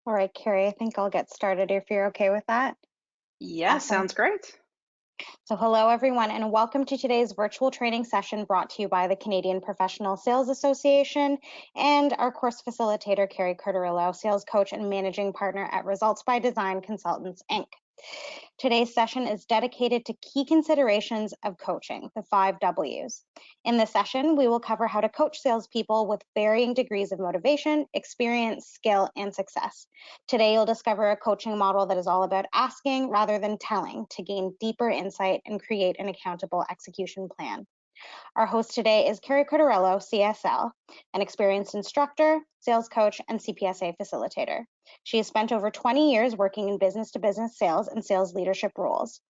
All right, Carrie, I think I'll get started if you're okay with that. Yeah, Awesome. sounds great. So hello, everyone, and welcome to today's virtual training session brought to you by the Canadian Professional Sales Association and our course facilitator, Carrie Carterillo, sales coach and managing partner at Results by Design Consultants, Inc. Today's session is dedicated to key considerations of coaching, the 5 Ws. In this session, we will cover how to coach salespeople with varying degrees of motivation, experience, skill, and success. Today, you'll discover a coaching model that is all about asking rather than telling to gain deeper insight and create an accountable execution plan. Our host today is Carrie Cordarello, CSL, an experienced instructor, sales coach, and CPSA facilitator. She has spent over 20 years working in business-to-business sales and sales leadership roles.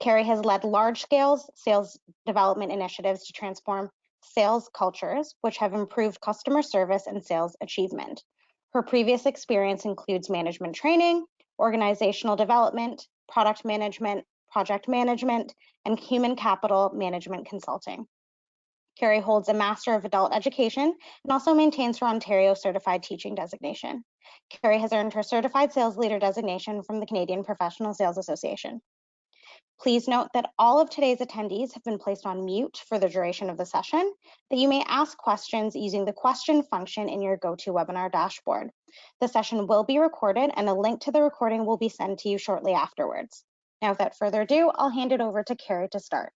Carrie has led large-scale sales development initiatives to transform sales cultures, which have improved customer service and sales achievement. Her previous experience includes management training, organizational development, product management, project management, and human capital management consulting. Carrie holds a Master of Adult Education and also maintains her Ontario Certified Teaching designation. Carrie has earned her Certified Sales Leader designation from the Canadian Professional Sales Association. Please note that all of today's attendees have been placed on mute for the duration of the session, that you may ask questions using the question function in your GoToWebinar dashboard. The session will be recorded and a link to the recording will be sent to you shortly afterwards. Now, without further ado, I'll hand it over to Carrie to start.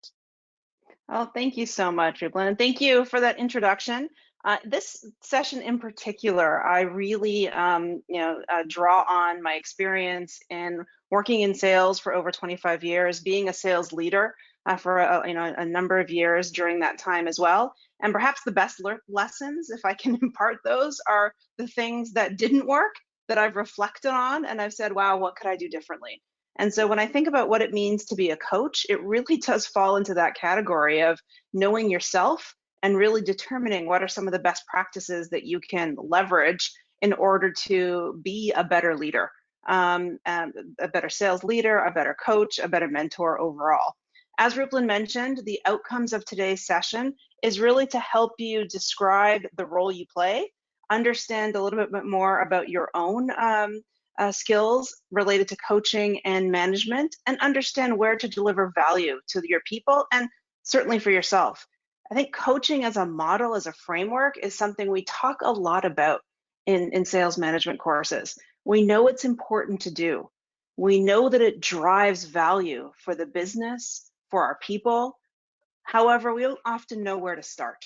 Oh, thank you so much, Rublin. And thank you for that introduction. This session in particular, I really, draw on my experience in working in sales for over 25 years, being a sales leader for a number of years during that time as well. And perhaps the best lessons, if I can impart those, are the things that didn't work that I've reflected on, and I've said, wow, what could I do differently? And so when I think about what it means to be a coach, it really does fall into that category of knowing yourself and really determining what are some of the best practices that you can leverage in order to be a better leader, a better sales leader, a better coach, a better mentor overall. As Ruplin mentioned, the outcomes of today's session is really to help you describe the role you play, understand a little bit more about your own skills related to coaching and management, and understand where to deliver value to your people and certainly for yourself. I think coaching as a model, as a framework, is something we talk a lot about in sales management courses. We know it's important to do. We know that it drives value for the business, for our people. However, we don't often know where to start,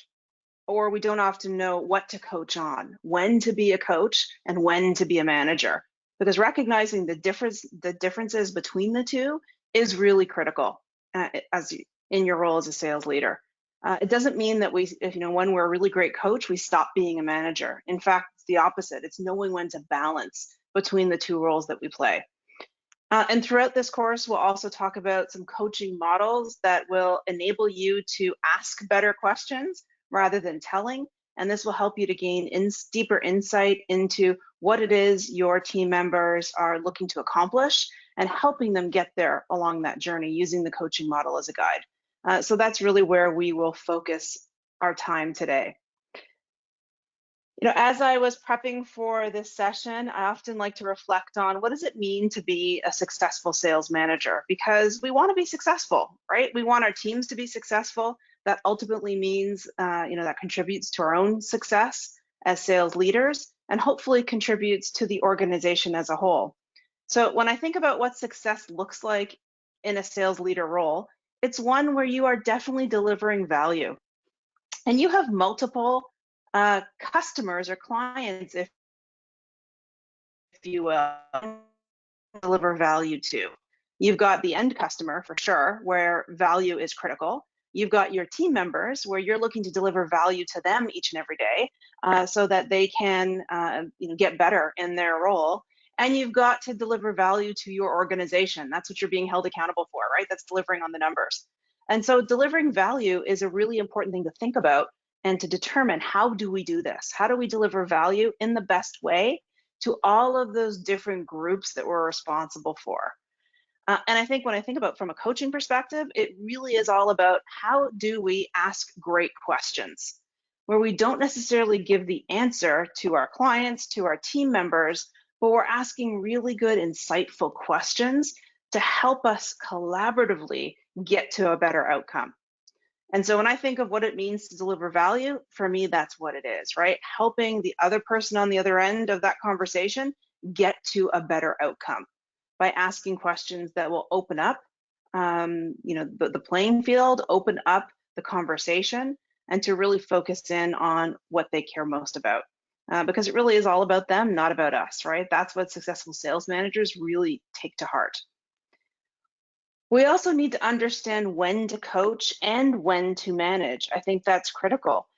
or we don't often know what to coach on, when to be a coach and when to be a manager, because recognizing the differences between the two is really critical in your role as a sales leader. It doesn't mean that when we're a really great coach, we stop being a manager. In fact, it's the opposite. It's knowing when to balance between the two roles that we play. And throughout this course, we'll also talk about some coaching models that will enable you to ask better questions rather than telling. And this will help you to gain deeper insight into what it is your team members are looking to accomplish and helping them get there along that journey using the coaching model as a guide. So that's really where we will focus our time today. As I was prepping for this session, I often like to reflect on what does it mean to be a successful sales manager? Because we want to be successful, right? We want our teams to be successful. That ultimately means, that contributes to our own success as sales leaders and hopefully contributes to the organization as a whole. So when I think about what success looks like in a sales leader role, it's one where you are definitely delivering value. And you have multiple customers or clients, if you will, deliver value to. You've got the end customer for sure, where value is critical. You've got your team members where you're looking to deliver value to them each and every day so that they can get better in their role. And you've got to deliver value to your organization. That's what you're being held accountable for, right? That's delivering on the numbers. And so delivering value is a really important thing to think about and to determine, how do we do this? How do we deliver value in the best way to all of those different groups that we're responsible for? And I think when I think about from a coaching perspective, it really is all about how do we ask great questions where we don't necessarily give the answer to our clients, to our team members, but we're asking really good, insightful questions to help us collaboratively get to a better outcome. And so when I think of what it means to deliver value, for me, that's what it is, right? Helping the other person on the other end of that conversation get to a better outcome by asking questions that will open up, the playing field, open up the conversation, and to really focus in on what they care most about. Because it really is all about them, not about us, right? That's what successful sales managers really take to heart. We also need to understand when to coach and when to manage. I think that's critical.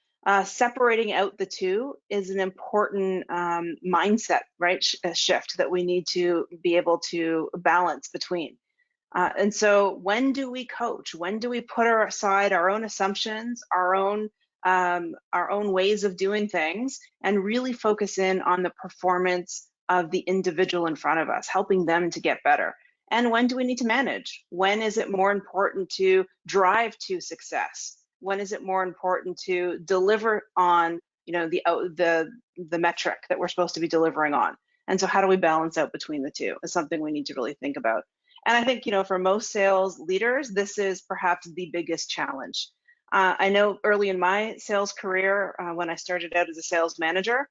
Separating out the two is an important mindset, right? Shift that we need to be able to balance between. And so, when do we coach? When do we put aside our own assumptions, our own ways of doing things, and really focus in on the performance of the individual in front of us, helping them to get better? And when do we need to manage? When is it more important to drive to success? When is it more important to deliver on, the metric that we're supposed to be delivering on? And so, how do we balance out between the two? Is something we need to really think about. And I think, for most sales leaders, this is perhaps the biggest challenge. I know early in my sales career, when I started out as a sales manager,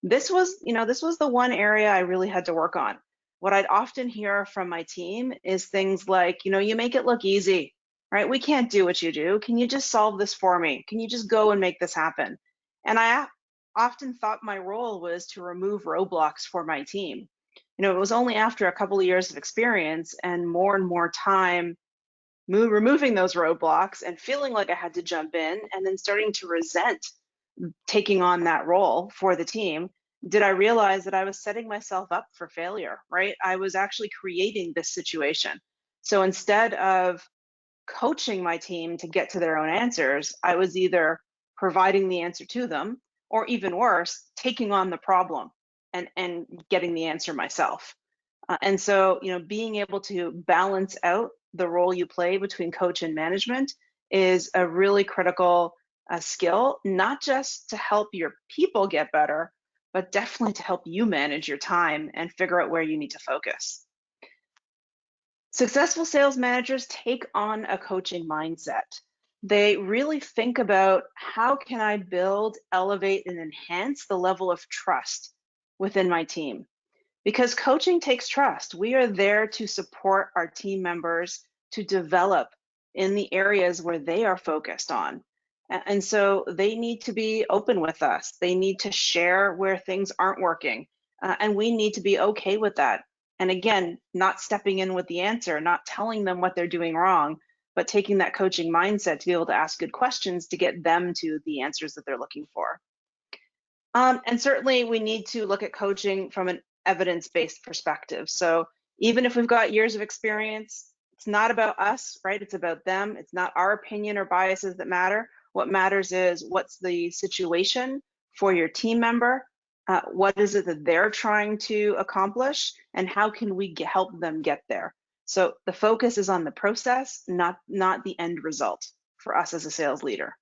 this was the one area I really had to work on. What I'd often hear from my team is things like, you make it look easy, right? We can't do what you do. Can you just solve this for me? Can you just go and make this happen? And I often thought my role was to remove roadblocks for my team. It was only after a couple of years of experience and more time removing those roadblocks and feeling like I had to jump in and then starting to resent taking on that role for the team, did I realize that I was setting myself up for failure, right? I was actually creating this situation. So instead of coaching my team to get to their own answers, I was either providing the answer to them, or even worse, taking on the problem and getting the answer myself. And so, being able to balance out the role you play between coach and management is a really critical skill, not just to help your people get better, but definitely to help you manage your time and figure out where you need to focus. Successful sales managers take on a coaching mindset. They really think about, how can I build, elevate, and enhance the level of trust within my team? Because coaching takes trust. We are there to support our team members to develop in the areas where they are focused on. And so they need to be open with us. They need to share where things aren't working. And we need to be okay with that. And again, not stepping in with the answer, not telling them what they're doing wrong, but taking that coaching mindset to be able to ask good questions to get them to the answers that they're looking for. And certainly we need to look at coaching from an evidence-based perspective. So even if we've got years of experience, it's not about us, right? It's about them. It's not our opinion or biases that matter. What matters is, what's the situation for your team member? What is it that they're trying to accomplish? And how can we help them get there? So the focus is on the process, not the end result for us as a sales leader.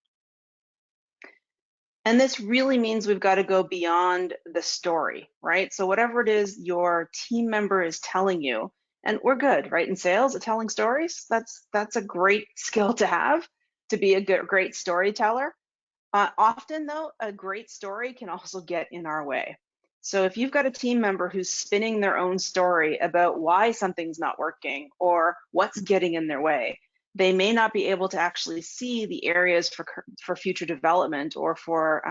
And this really means we've got to go beyond the story, right? So whatever it is your team member is telling you, and we're good, right? In sales, at telling stories, that's a great skill to have, to be a great storyteller. Often though, a great story can also get in our way. So if you've got a team member who's spinning their own story about why something's not working or what's getting in their way, they may not be able to actually see the areas for future development, or for,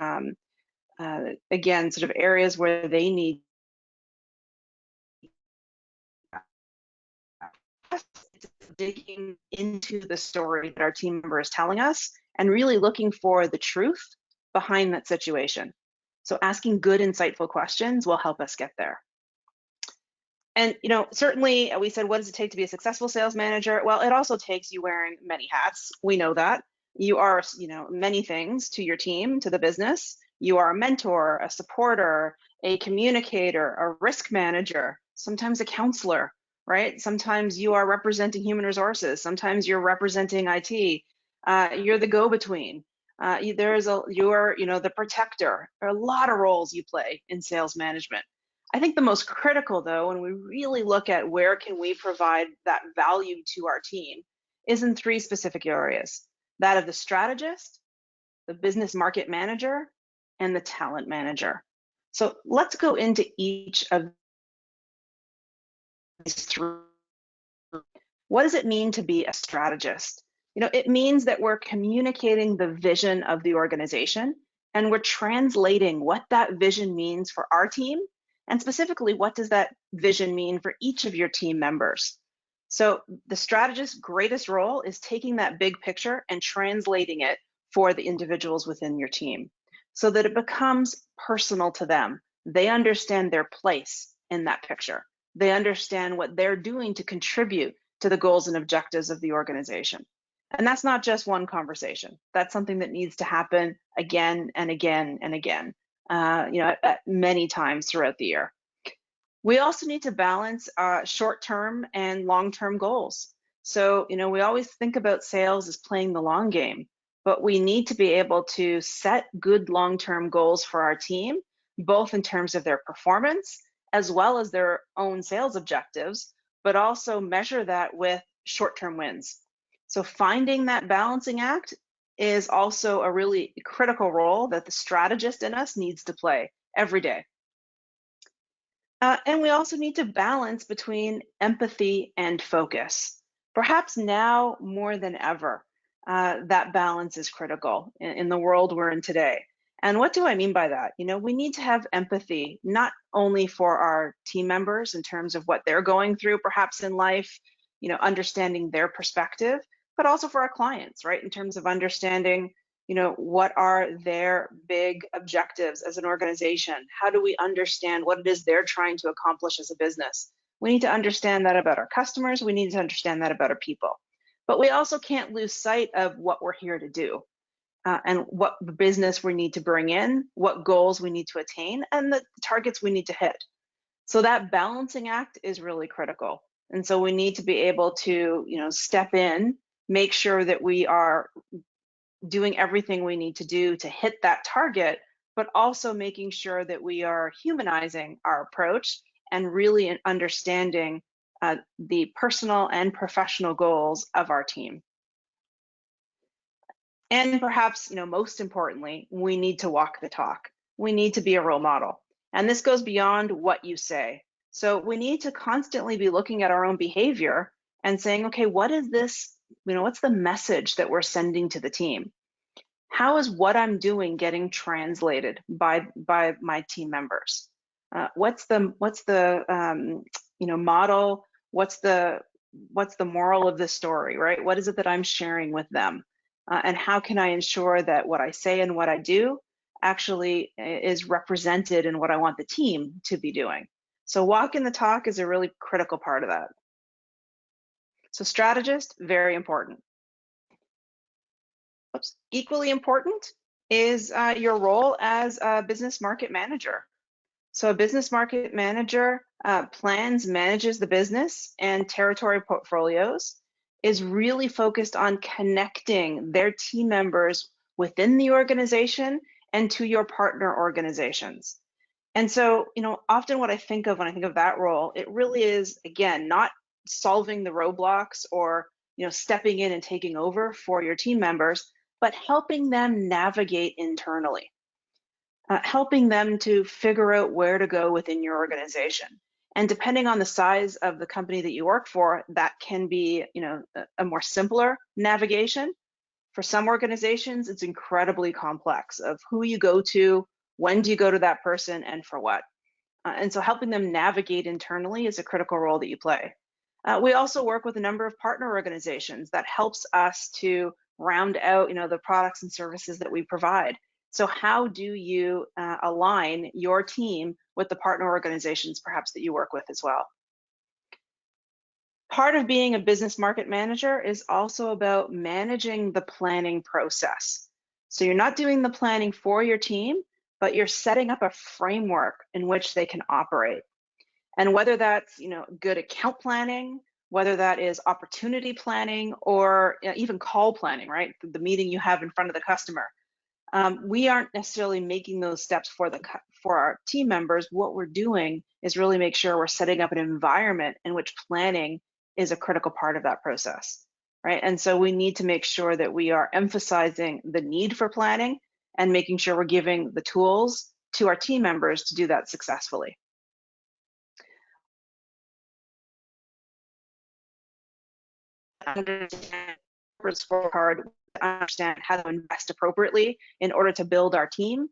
again, sort of areas where they need digging into the story that our team member is telling us and really looking for the truth behind that situation. So asking good, insightful questions will help us get there. And certainly we said, what does it take to be a successful sales manager? Well, it also takes you wearing many hats. We know that. You are, many things to your team, to the business. You are a mentor, a supporter, a communicator, a risk manager, sometimes a counselor, right? Sometimes you are representing human resources. Sometimes you're representing IT. You're the go-between. You are the protector. There are a lot of roles you play in sales management. I think the most critical, though, when we really look at where can we provide that value to our team, is in 3 specific areas: that of the strategist, the business market manager, and the talent manager. So let's go into each of these 3. What does it mean to be a strategist? It means that we're communicating the vision of the organization, and we're translating what that vision means for our team, and specifically, what does that vision mean for each of your team members? So the strategist's greatest role is taking that big picture and translating it for the individuals within your team so that it becomes personal to them. They understand their place in that picture. They understand what they're doing to contribute to the goals and objectives of the organization. And that's not just one conversation. That's something that needs to happen again and again and again, many times throughout the year. We also need to balance short-term and long-term goals. So, we always think about sales as playing the long game, but we need to be able to set good long-term goals for our team, both in terms of their performance as well as their own sales objectives, but also measure that with short-term wins. So finding that balancing act is also a really critical role that the strategist in us needs to play every day. And we also need to balance between empathy and focus. Perhaps now more than ever, that balance is critical in the world we're in today. And what do I mean by that? We need to have empathy, not only for our team members in terms of what they're going through, perhaps in life, understanding their perspective, but also for our clients, right? In terms of understanding, what are their big objectives as an organization? How do we understand what it is they're trying to accomplish as a business? We need to understand that about our customers. We need to understand that about our people. But we also can't lose sight of what we're here to do. And what business we need to bring in, what goals we need to attain, and the targets we need to hit. So that balancing act is really critical. And so we need to be able to, step in, make sure that we are doing everything we need to do to hit that target, but also making sure that we are humanizing our approach and really understanding the personal and professional goals of our team. And perhaps, most importantly, we need to walk the talk. We need to be a role model. And this goes beyond what you say. So we need to constantly be looking at our own behavior and saying, okay, what is this? What's the message that we're sending to the team? How is what I'm doing getting translated by my team members? What's the model? What's the moral of the story, right? What is it that I'm sharing with them? And how can I ensure that what I say and what I do actually is represented in what I want the team to be doing? So walking the talk is a really critical part of that. So strategist, very important. What's equally important is your role as a business market manager. So a business market manager plans, manages the business and territory portfolios, is really focused on connecting their team members within the organization and to your partner organizations. And so, often what I think of when I think of that role, it really is, again, not solving the roadblocks or, stepping in and taking over for your team members, but helping them navigate internally, helping them to figure out where to go within your organization. And depending on the size of the company that you work for, that can be, a more simpler navigation. For some organizations, it's incredibly complex of who you go to, when do you go to that person, and for what. And so helping them navigate internally is a critical role that you play. We also work with a number of partner organizations that helps us to round out, the products and services that we provide. So how do you align your team with the partner organizations perhaps that you work with as well? Part of being a business market manager is also about managing the planning process. So you're not doing the planning for your team, but you're setting up a framework in which they can operate. And whether that's, good account planning, whether that is opportunity planning, or even call planning, right? The meeting you have in front of the customer. We aren't necessarily making those steps for our team members. What we're doing is really make sure we're setting up an environment in which planning is a critical part of that process, right? And so we need to make sure that we are emphasizing the need for planning and making sure we're giving the tools to our team members to do that successfully. Understand scorecard, understand how to invest appropriately in order to build our team,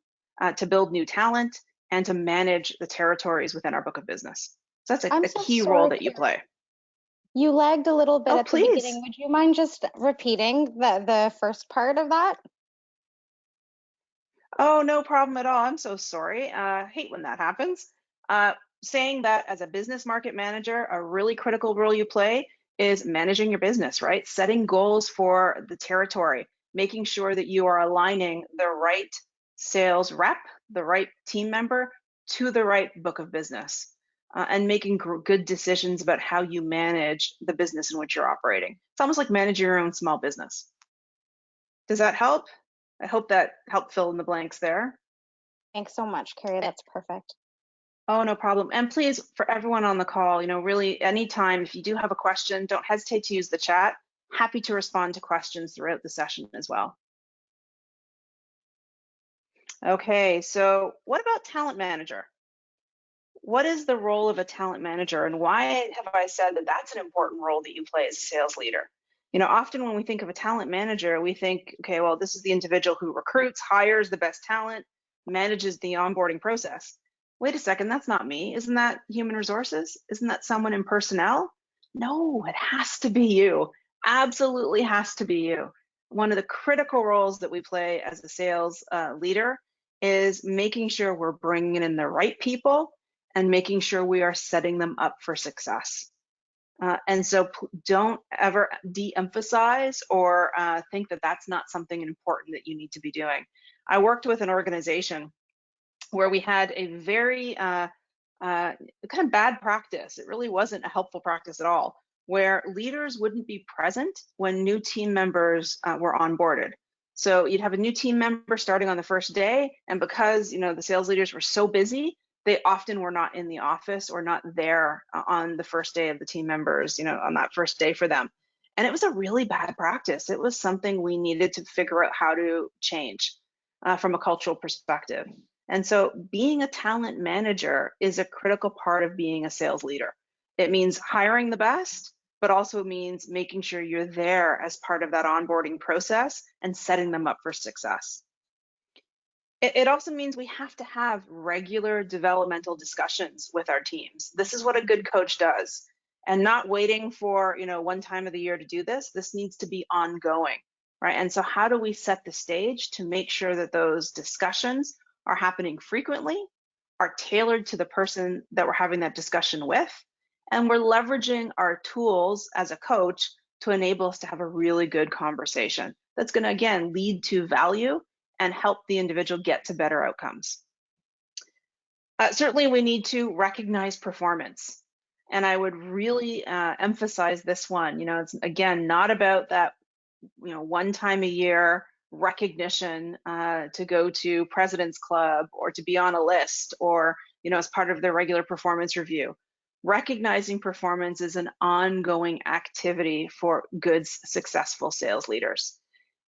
to build new talent, and to manage the territories within our book of business. So that's I'm a so key role sorry, that you Carrie. play. You lagged a little bit Oh, at the beginning. please. Would you mind just repeating the first part of that? Oh, no problem at all. I'm so sorry. Hate when that happens. Uh, Saying that as a business market manager, a really critical role you play is managing your business, right? Setting goals for the territory, making sure that you are aligning the right sales rep, the right team member to the right book of business, and making good decisions about how you manage the business in which you're operating. It's almost like managing your own small business. Does that help? I hope that helped fill in the blanks there. Thanks so much, Carrie. That's perfect. Oh, no problem. And please, for everyone on the call, really anytime, if you do have a question, don't hesitate to use the chat. Happy to respond to questions throughout the session as well. Okay, so what about talent manager? What is the role of a talent manager, and why have I said that that's an important role that you play as a sales leader? Often when we think of a talent manager, we think, okay, well, this is the individual who recruits, hires the best talent, manages the onboarding process. Wait a second, that's not me. Isn't that human resources? Isn't that someone in personnel? No, it has to be you. Absolutely has to be you. One of the critical roles that we play as a sales leader is making sure we're bringing in the right people and making sure we are setting them up for success. And so don't ever de-emphasize or think that that's not something important that you need to be doing. I worked with an organization where we had a very kind of bad practice. It really wasn't a helpful practice at all, where leaders wouldn't be present when new team members were onboarded. So you'd have a new team member starting on the first day, and because the sales leaders were so busy, they often were not in the office or not there on the first day of the team members, on that first day for them. And it was a really bad practice. It was something we needed to figure out how to change from a cultural perspective. And so being a talent manager is a critical part of being a sales leader. It means hiring the best, but also means making sure you're there as part of that onboarding process and setting them up for success. It also means we have to have regular developmental discussions with our teams. This is what a good coach does, and not waiting for one time of the year to do this. This needs to be ongoing, right? And so how do we set the stage to make sure that those discussions are happening frequently, are tailored to the person that we're having that discussion with, and we're leveraging our tools as a coach to enable us to have a really good conversation that's going to, again, lead to value and help the individual get to better outcomes. Certainly, we need to recognize performance. And I would really emphasize this one. It's, again, not about that one time a year recognition to go to President's Club or to be on a list or as part of their regular performance review. Recognizing performance is an ongoing activity for good, successful sales leaders.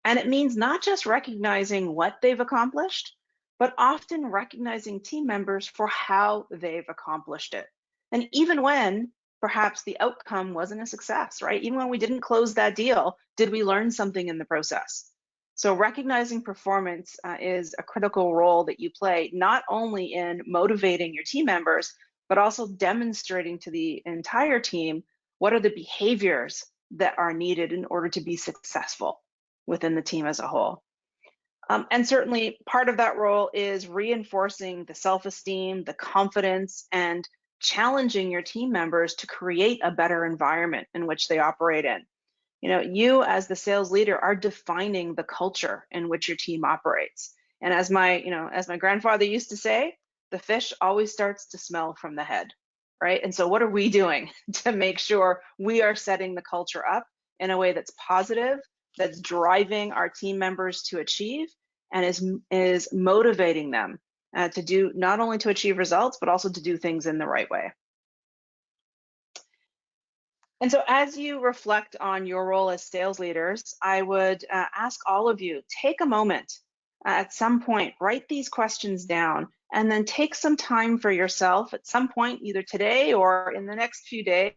And it means not just recognizing what they've accomplished, but often recognizing team members for how they've accomplished it. And even when perhaps the outcome wasn't a success, right? Even when we didn't close that deal, did we learn something in the process? So recognizing performance is a critical role that you play, not only in motivating your team members, but also demonstrating to the entire team what are the behaviors that are needed in order to be successful within the team as a whole. And certainly part of that role is reinforcing the self-esteem, the confidence, and challenging your team members to create a better environment in which they operate in. You as the sales leader are defining the culture in which your team operates. And as my grandfather used to say, the fish always starts to smell from the head, right? And so what are we doing to make sure we are setting the culture up in a way that's positive, that's driving our team members to achieve, and is motivating them to do, not only to achieve results, but also to do things in the right way. And so as you reflect on your role as sales leaders, I would ask all of you, take a moment at some point, write these questions down, and then take some time for yourself at some point, either today or in the next few days.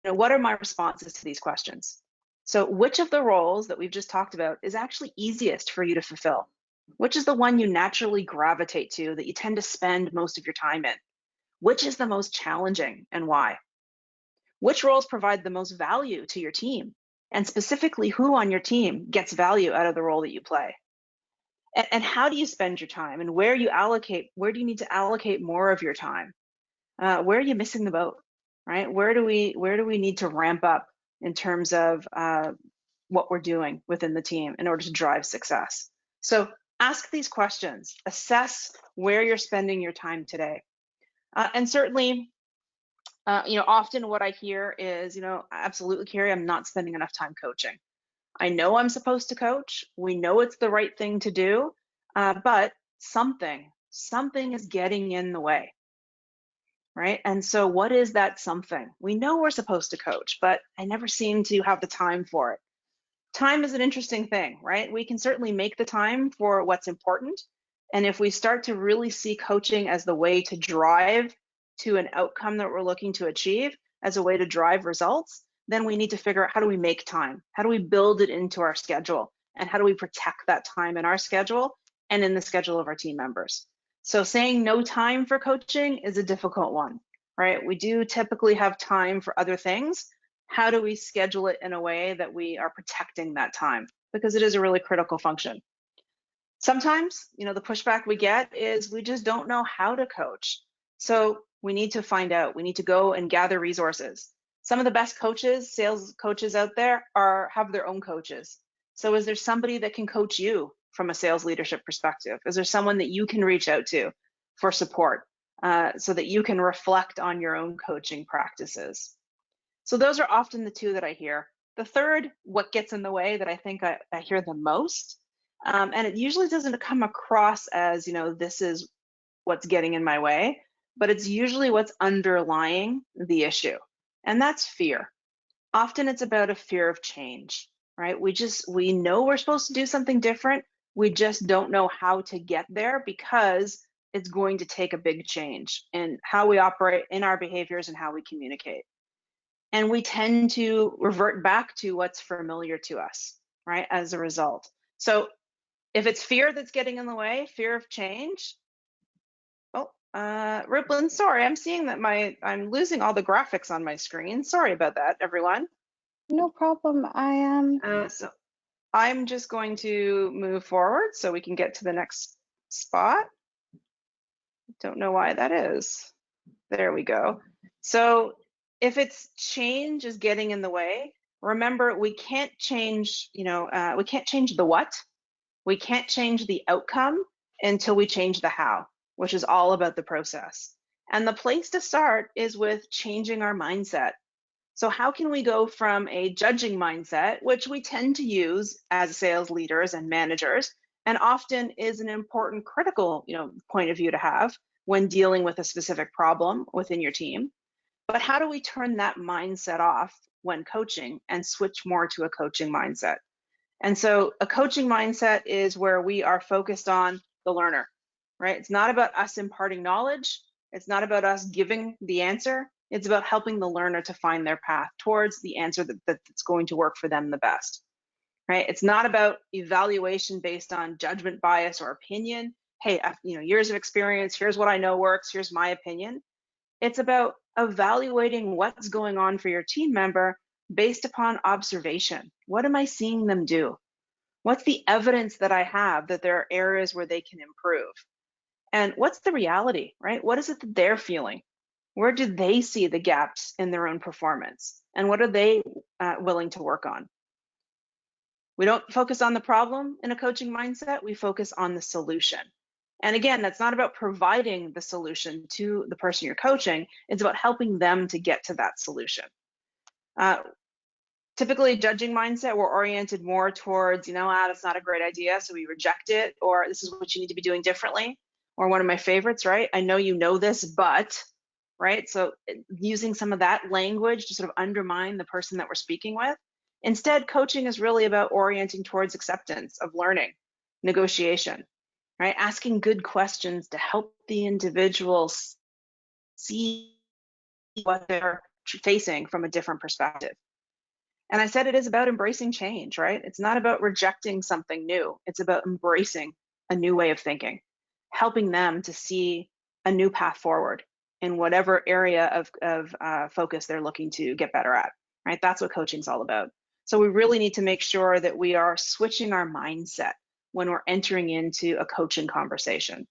What are my responses to these questions? So which of the roles that we've just talked about is actually easiest for you to fulfill? Which is the one you naturally gravitate to, that you tend to spend most of your time in? Which is the most challenging and why? Which roles provide the most value to your team? And specifically, who on your team gets value out of the role that you play? And how do you spend your time, and where do you need to allocate more of your time? Where are you missing the boat, right? Where do we need to ramp up in terms of what we're doing within the team in order to drive success? So ask these questions, assess where you're spending your time today. And certainly, often what I hear is, absolutely, Carrie, I'm not spending enough time coaching. I know I'm supposed to coach. We know it's the right thing to do, but something is getting in the way, right? And so what is that something? We know we're supposed to coach, but I never seem to have the time for it. Time is an interesting thing, right? We can certainly make the time for what's important. And if we start to really see coaching as the way to drive to an outcome that we're looking to achieve, as a way to drive results, then we need to figure out, how do we make time? How do we build it into our schedule? And how do we protect that time in our schedule and in the schedule of our team members? So saying no time for coaching is a difficult one, right? We do typically have time for other things. How do we schedule it in a way that we are protecting that time? Because it is a really critical function. Sometimes, the pushback we get is we just don't know how to coach. So we need to find out. We need to go and gather resources. Some of the best coaches, sales coaches out there, have their own coaches. So is there somebody that can coach you from a sales leadership perspective? Is there someone that you can reach out to for support so that you can reflect on your own coaching practices? So those are often the two that I hear. The third, what gets in the way, that I think I hear the most, and it usually doesn't come across as, this is what's getting in my way, but it's usually what's underlying the issue. And that's fear. Often it's about a fear of change, right? We know we're supposed to do something different. We just don't know how to get there, because it's going to take a big change in how we operate, in our behaviors, and how we communicate. And we tend to revert back to what's familiar to us, right, as a result. So if it's fear that's getting in the way, fear of change. Oh, Riplin, sorry, I'm seeing that I'm losing all the graphics on my screen. Sorry about that, everyone. No problem. I am. So I'm just going to move forward so we can get to the next spot. Don't know why that is. There we go. So if it's change is getting in the way, remember, we can't change, we can't change the what, we can't change the outcome until we change the how, which is all about the process. And the place to start is with changing our mindset. So how can we go from a judging mindset, which we tend to use as sales leaders and managers, and often is an important critical, point of view to have when dealing with a specific problem within your team. But how do we turn that mindset off when coaching and switch more to a coaching mindset? And so a coaching mindset is where we are focused on the learner, right? It's not about us imparting knowledge. It's not about us giving the answer. It's about helping the learner to find their path towards the answer that's going to work for them the best, right? It's not about evaluation based on judgment bias or opinion. Hey, years of experience, here's what I know works, here's my opinion. It's about evaluating what's going on for your team member based upon observation. What am I seeing them do? What's the evidence that I have that there are areas where they can improve? And what's the reality, right? What is it that they're feeling? Where do they see the gaps in their own performance? And what are they willing to work on? We don't focus on the problem in a coaching mindset, we focus on the solution. And again, that's not about providing the solution to the person you're coaching, it's about helping them to get to that solution. Typically, judging mindset, we're oriented more towards, that's not a great idea, so we reject it, or this is what you need to be doing differently. Or one of my favorites, right? I know you know this, but, right? So using some of that language to sort of undermine the person that we're speaking with. Instead, coaching is really about orienting towards acceptance of learning, negotiation, right? Asking good questions to help the individuals see what they're facing from a different perspective. And I said it is about embracing change, right? It's not about rejecting something new. It's about embracing a new way of thinking, helping them to see a new path forward in whatever area of focus they're looking to get better at, right? That's what coaching's all about. So we really need to make sure that we are switching our mindset when we're entering into a coaching conversation. And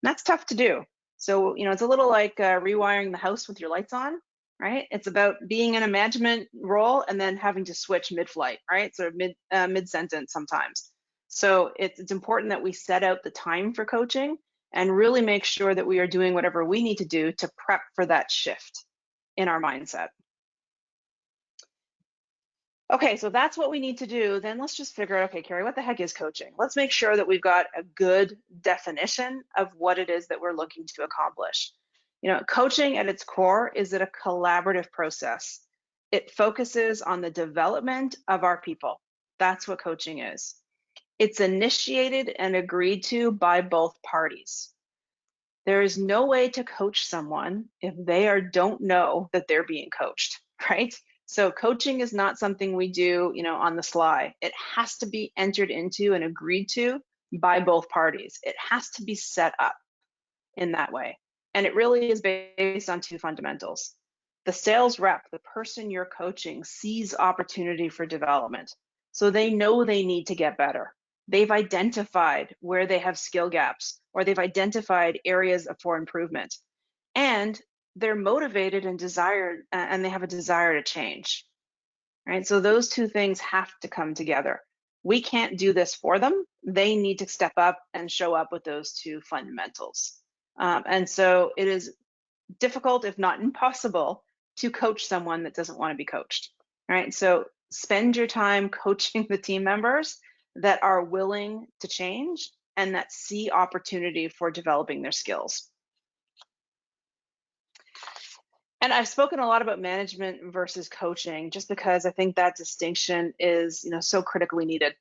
that's tough to do. So, it's a little like rewiring the house with your lights on, right? It's about being in a management role and then having to switch mid-flight, right? Sort of mid-sentence sometimes. So it's important that we set out the time for coaching and really make sure that we are doing whatever we need to do to prep for that shift in our mindset. Okay, so that's what we need to do. Then let's just figure out, okay, Carrie, what the heck is coaching? Let's make sure that we've got a good definition of what it is that we're looking to accomplish. Coaching at its core is a collaborative process. It focuses on the development of our people. That's what coaching is. It's initiated and agreed to by both parties. There is no way to coach someone if they don't know that they're being coached, right? So coaching is not something we do, on the sly. It has to be entered into and agreed to by both parties. It has to be set up in that way. And it really is based on two fundamentals. The sales rep, the person you're coaching, sees opportunity for development. So they know they need to get better. They've identified where they have skill gaps, or they've identified areas for improvement. And they're motivated and and they have a desire to change, right? So those two things have to come together. We can't do this for them. They need to step up and show up with those two fundamentals. And so it is difficult, if not impossible, to coach someone that doesn't want to be coached, right? So spend your time coaching the team members that are willing to change and that see opportunity for developing their skills. And I've spoken a lot about management versus coaching just because I think that distinction is, so critically needed.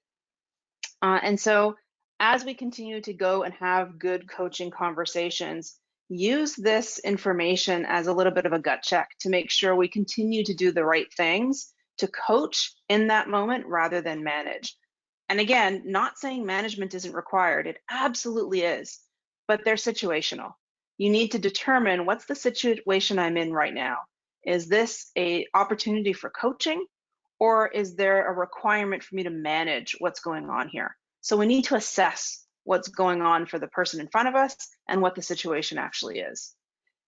And so as we continue to go and have good coaching conversations, use this information as a little bit of a gut check to make sure we continue to do the right things to coach in that moment rather than manage. And again, not saying management isn't required, it absolutely is, but they're situational. You need to determine, what's the situation I'm in right now? Is this an opportunity for coaching, or is there a requirement for me to manage what's going on here? So we need to assess what's going on for the person in front of us and what the situation actually is.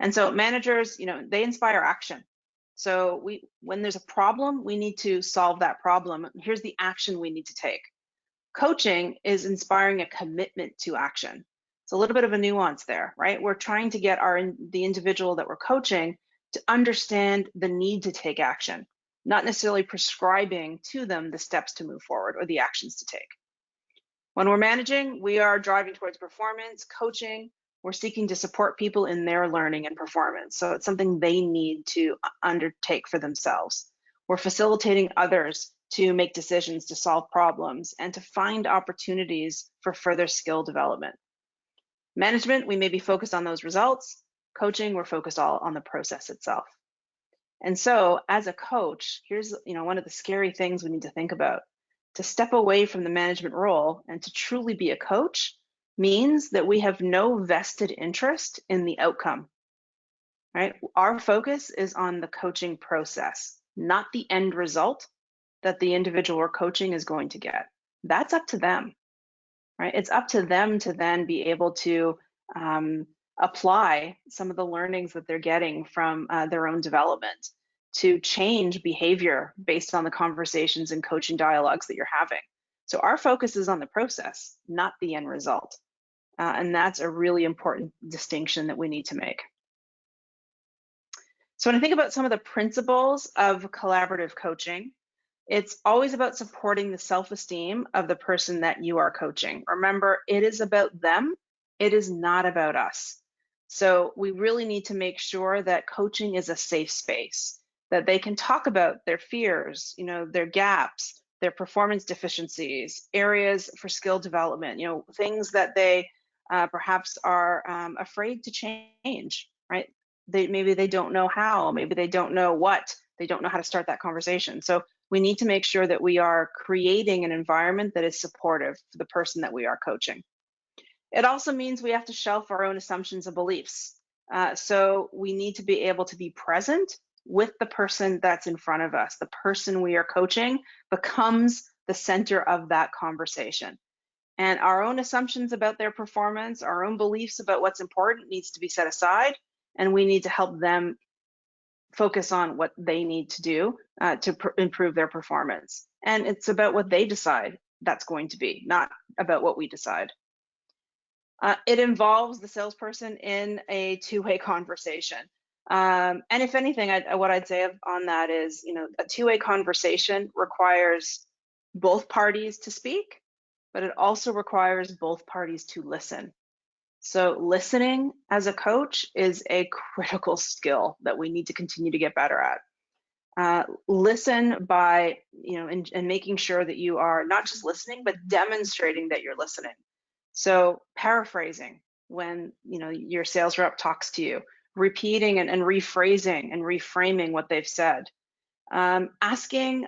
And so managers, they inspire action. So when there's a problem, we need to solve that problem. Here's the action we need to take. Coaching is inspiring a commitment to action. It's a little bit of a nuance there, right? We're trying to get the individual that we're coaching to understand the need to take action, not necessarily prescribing to them the steps to move forward or the actions to take. When we're managing, we are driving towards performance. Coaching, we're seeking to support people in their learning and performance. So it's something they need to undertake for themselves. We're facilitating others to make decisions, to solve problems, and to find opportunities for further skill development. Management, we may be focused on those results. Coaching, we're focused all on the process itself. And so as a coach, here's one of the scary things we need to think about. To step away from the management role and to truly be a coach means that we have no vested interest in the outcome, right? Our focus is on the coaching process, not the end result that the individual we're coaching is going to get. That's up to them, right? It's up to them to then be able to apply some of the learnings that they're getting from their own development to change behavior based on the conversations and coaching dialogues that you're having. So our focus is on the process, not the end result. And that's a really important distinction that we need to make. So when I think about some of the principles of collaborative coaching, It's always about supporting the self-esteem of the person that you are coaching. Remember, it is about them, it is not about us. So we really need to make sure that coaching is a safe space, that they can talk about their fears, their gaps, their performance deficiencies, areas for skill development, things that they perhaps are afraid to change, right? Maybe they don't know how, maybe they don't know what, they don't know how to start that conversation. So we need to make sure that we are creating an environment that is supportive for the person that we are coaching. It also means we have to shelf our own assumptions and beliefs. So we need to be able to be present with the person that's in front of us. The person we are coaching becomes the center of that conversation. And our own assumptions about their performance, our own beliefs about what's important needs to be set aside, and we need to help them focus on what they need to do to improve their performance. And it's about what they decide that's going to be, not about what we decide. It involves the salesperson in a two-way conversation. And if anything, what I'd say on that is, a two-way conversation requires both parties to speak, but it also requires both parties to listen. So listening as a coach is a critical skill that we need to continue to get better at. Listen by, and making sure that you are not just listening, but demonstrating that you're listening. So paraphrasing when, your sales rep talks to you, repeating and rephrasing and reframing what they've said. Asking,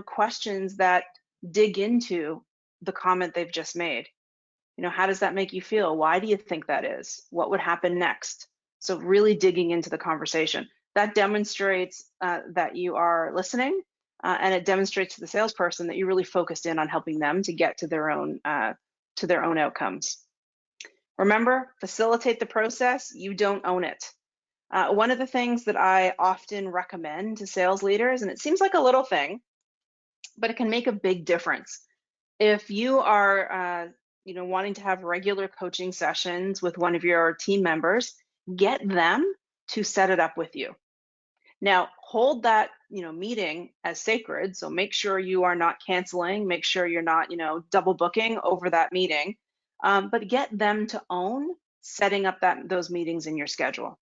questions that dig into the comment they've just made. How does that make you feel? Why do you think that is? What would happen next? So really digging into the conversation. That demonstrates that you are listening, and it demonstrates to the salesperson that you're really focused in on helping them to get to their own outcomes. Remember, facilitate the process. You don't own it. One of the things that I often recommend to sales leaders, and it seems like a little thing, but it can make a big difference. If you are wanting to have regular coaching sessions with one of your team members, get them to set it up with you. Now, hold that meeting as sacred. So make sure you are not canceling. Make sure you're not double booking over that meeting. But get them to own setting up those meetings in your schedule,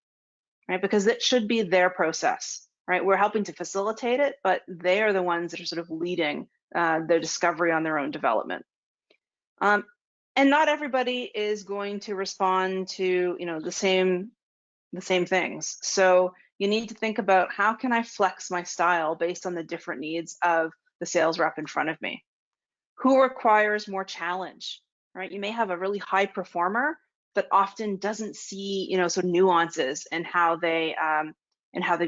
right? Because it should be their process, right? We're helping to facilitate it, but they are the ones that are sort of leading their discovery on their own development. And not everybody is going to respond to the same things. So you need to think about, how can I flex my style based on the different needs of the sales rep in front of me? Who requires more challenge, right? You may have a really high performer that often doesn't see sort of nuances in how they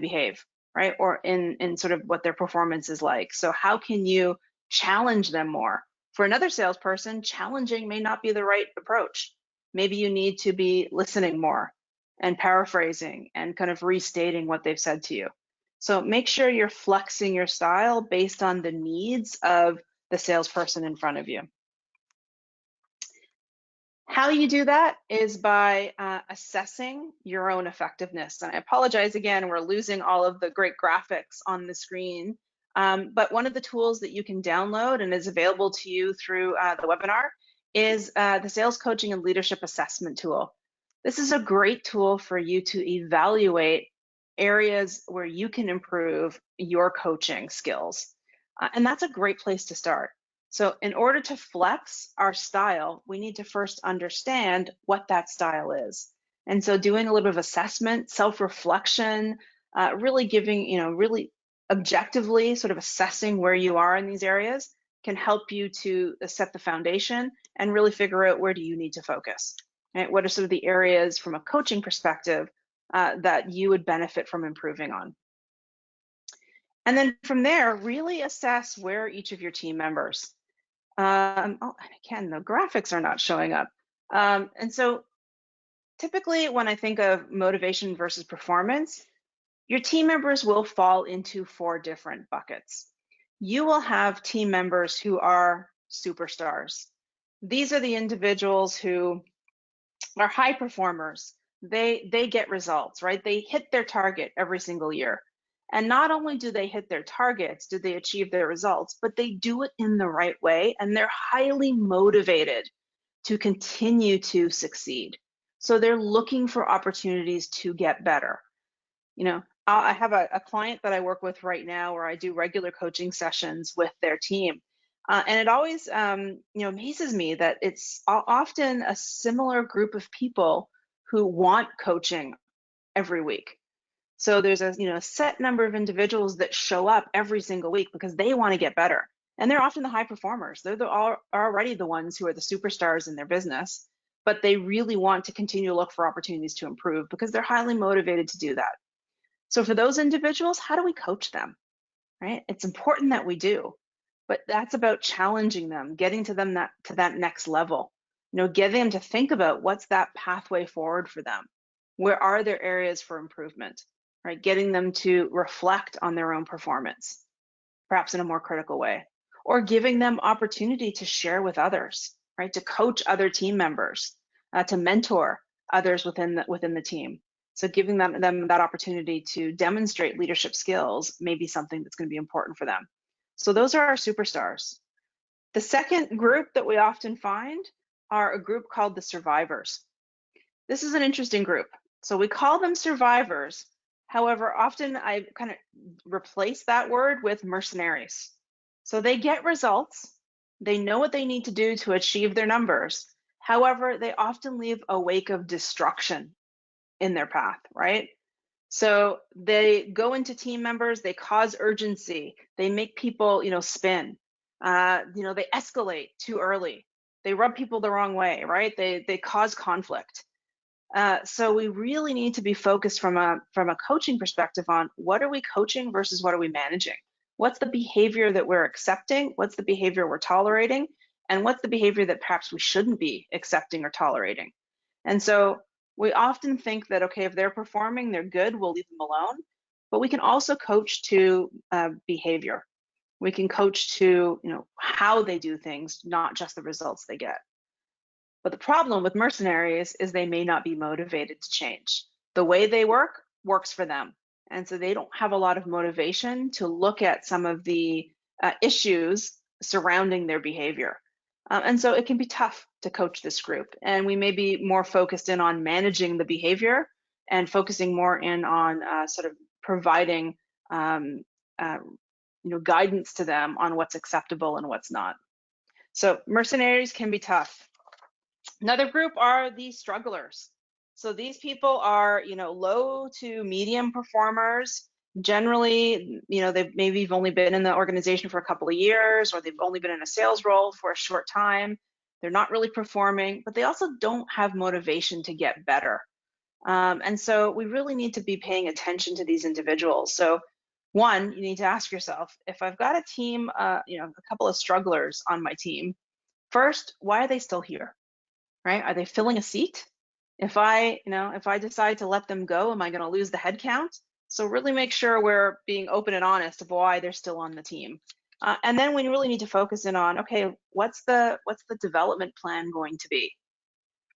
behave, right? Or in sort of what their performance is like. So how can you challenge them more? For another salesperson, challenging may not be the right approach. Maybe you need to be listening more and paraphrasing and kind of restating what they've said to you. So make sure you're flexing your style based on the needs of the salesperson in front of you. How you do that is by assessing your own effectiveness. And I apologize again, we're losing all of the great graphics on the screen. But one of the tools that you can download and is available to you through the webinar is the Sales Coaching and Leadership Assessment tool. This is a great tool for you to evaluate areas where you can improve your coaching skills. And that's a great place to start. So in order to flex our style, we need to first understand what that style is. And so doing a little bit of assessment, self-reflection, really giving, really objectively sort of assessing where you are in these areas can help you to set the foundation and really figure out, where do you need to focus? Right? What are sort of the areas from a coaching perspective that you would benefit from improving on? And then from there, really assess where each of your team members. And again, the graphics are not showing up. And so typically when I think of motivation versus performance, your team members will fall into 4 different buckets. You will have team members who are superstars. These are the individuals who are high performers. They get results, right? They hit their target every single year. And not only do they hit their targets, do they achieve their results, but they do it in the right way, and they're highly motivated to continue to succeed. So they're looking for opportunities to get better. You know, I have a client that I work with right now where I do regular coaching sessions with their team. And it always, amazes me that it's often a similar group of people who want coaching every week. So there's a set number of individuals that show up every single week because they want to get better. And they're often the high performers. They're already the ones who are the superstars in their business, but they really want to continue to look for opportunities to improve because they're highly motivated to do that. So for those individuals, how do we coach them, right? It's important that we do, but that's about challenging them, getting to them to that next level, getting them to think about what's that pathway forward for them. Where are there areas for improvement, right? Getting them to reflect on their own performance, perhaps in a more critical way, or giving them opportunity to share with others, right? To coach other team members, to mentor others within the team. So giving them that opportunity to demonstrate leadership skills may be something that's going to be important for them. So those are our superstars. The second group that we often find are a group called the survivors. This is an interesting group. So we call them survivors. However, often I kind of replace that word with mercenaries. So they get results. They know what they need to do to achieve their numbers. However, they often leave a wake of destruction in their path, right? So they go into team members, they cause urgency, they make people, spin, they escalate too early, they rub people the wrong way, right? They cause conflict. So we really need to be focused from a coaching perspective on what are we coaching versus what are we managing? What's the behavior that we're accepting? What's the behavior we're tolerating? And what's the behavior that perhaps we shouldn't be accepting or tolerating? And so we often think that, okay, if they're performing, they're good, we'll leave them alone. But we can also coach to behavior. We can coach to, how they do things, not just the results they get. But the problem with mercenaries is they may not be motivated to change. The way they work works for them. And so they don't have a lot of motivation to look at some of the issues surrounding their behavior. And so it can be tough to coach this group. And we may be more focused in on managing the behavior and focusing more in on sort of providing guidance to them on what's acceptable and what's not. So mercenaries can be tough. Another group are the strugglers. So these people are, low to medium performers. Generally, they've maybe only been in the organization for a couple of years, or they've only been in a sales role for a short time. They're not really performing, but they also don't have motivation to get better. And so we really need to be paying attention to these individuals. So one, you need to ask yourself, if I've got a team, a couple of strugglers on my team, first, why are they still here? Right? Are they filling a seat? If I decide to let them go, am I going to lose the head count? So really make sure we're being open and honest of why they're still on the team. And then we really need to focus in on, okay, what's the development plan going to be?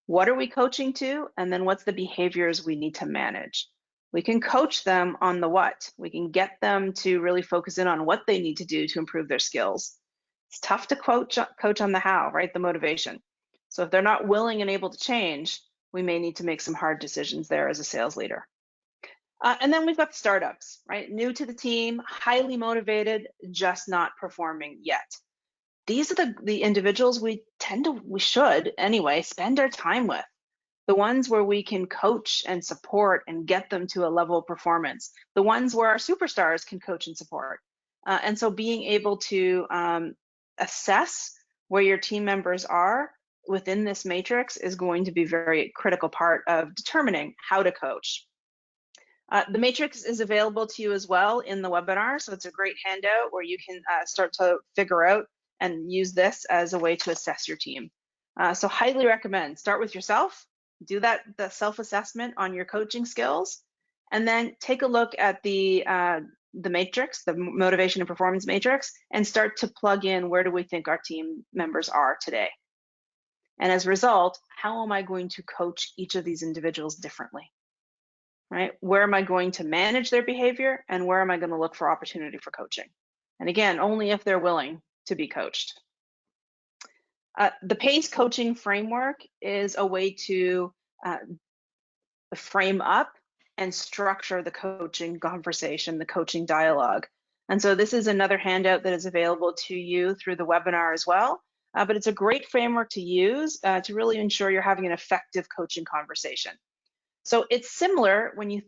What are we coaching to? And then what's the behaviors we need to manage? We can coach them on the what. We can get them to really focus in on what they need to do to improve their skills. It's tough to coach on the how, right? The motivation. So if they're not willing and able to change, we may need to make some hard decisions there as a sales leader. And then we've got the startups, right? New to the team, highly motivated, just not performing yet. These are the individuals we should anyway spend our time with. The ones where we can coach and support and get them to a level of performance. The ones where our superstars can coach and support. And so being able to assess where your team members are within this matrix is going to be a very critical part of determining how to coach. The matrix is available to you as well in the webinar, so it's a great handout where you can start to figure out and use this as a way to assess your team. So highly recommend, start with yourself, do the self-assessment on your coaching skills, and then take a look at the matrix, the motivation and performance matrix, and start to plug in where do we think our team members are today. And as a result, how am I going to coach each of these individuals differently? right? Where am I going to manage their behavior, and where am I going to look for opportunity for coaching? And again, only if they're willing to be coached. The PACE coaching framework is a way to frame up and structure the coaching conversation, the coaching dialogue. And so this is another handout that is available to you through the webinar as well. But it's a great framework to use to really ensure you're having an effective coaching conversation. So it's similar when you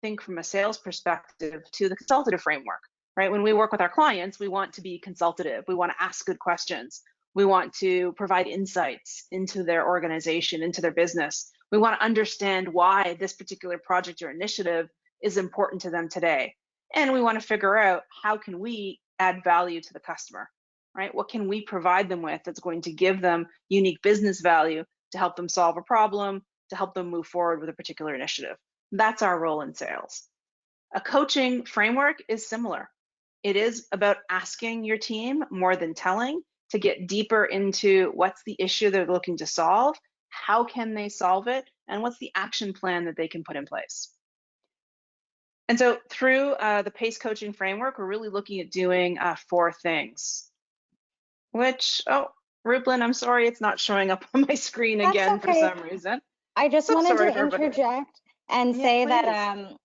think from a sales perspective to the consultative framework, right? When we work with our clients, we want to be consultative. We want to ask good questions. We want to provide insights into their organization, into their business. We want to understand why this particular project or initiative is important to them today. And we want to figure out how can we add value to the customer, right? What can we provide them with that's going to give them unique business value to help them solve a problem, to help them move forward with a particular initiative. That's our role in sales. A coaching framework is similar. It is about asking your team more than telling to get deeper into what's the issue they're looking to solve, how can they solve it, and what's the action plan that they can put in place. And so through the PACE coaching framework, we're really looking at doing 4 things, which, oh, Rublin, I'm sorry, it's not showing up on my screen That's again okay. for some reason. I just So wanted sorry to for everybody. interject and Yeah, say please. that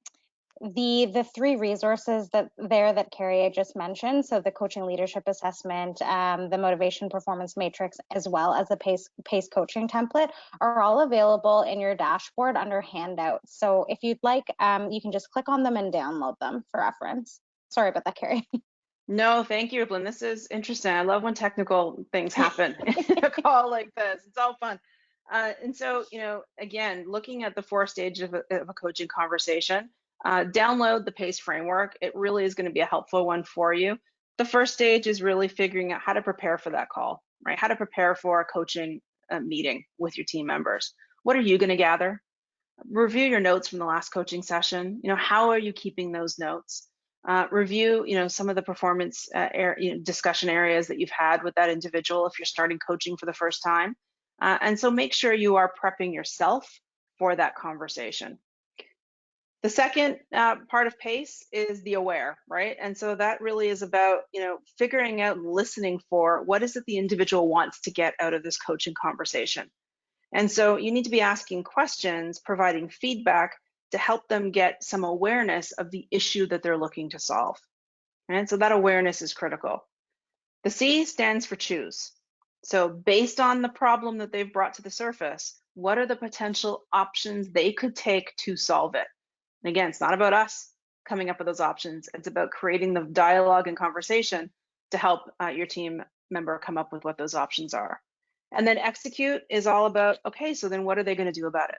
the 3 resources that Carrie just mentioned, so the coaching leadership assessment, the motivation performance matrix, as well as the PACE coaching template, are all available in your dashboard under handouts. So if you'd like, you can just click on them and download them for reference. Sorry about that, Carrie. No, thank you, Evelyn. This is interesting. I love when technical things happen in a call like this. It's all fun. And so, again, looking at the 4 stages of a coaching conversation, download the PACE framework. It really is going to be a helpful one for you. The first stage is really figuring out how to prepare for that call, right? How to prepare for a coaching meeting with your team members. What are you going to gather? Review your notes from the last coaching session. How are you keeping those notes? Review, some of the performance discussion areas that you've had with that individual if you're starting coaching for the first time. And so make sure you are prepping yourself for that conversation. The second part of PACE is the aware, right? And so that really is about, figuring out and listening for what is it the individual wants to get out of this coaching conversation. And so you need to be asking questions, providing feedback to help them get some awareness of the issue that they're looking to solve. And so that awareness is critical. The C stands for choose. So based on the problem that they've brought to the surface, what are the potential options they could take to solve it? And again, it's not about us coming up with those options. It's about creating the dialogue and conversation to help your team member come up with what those options are. And then execute is all about, okay, so then what are they going to do about it,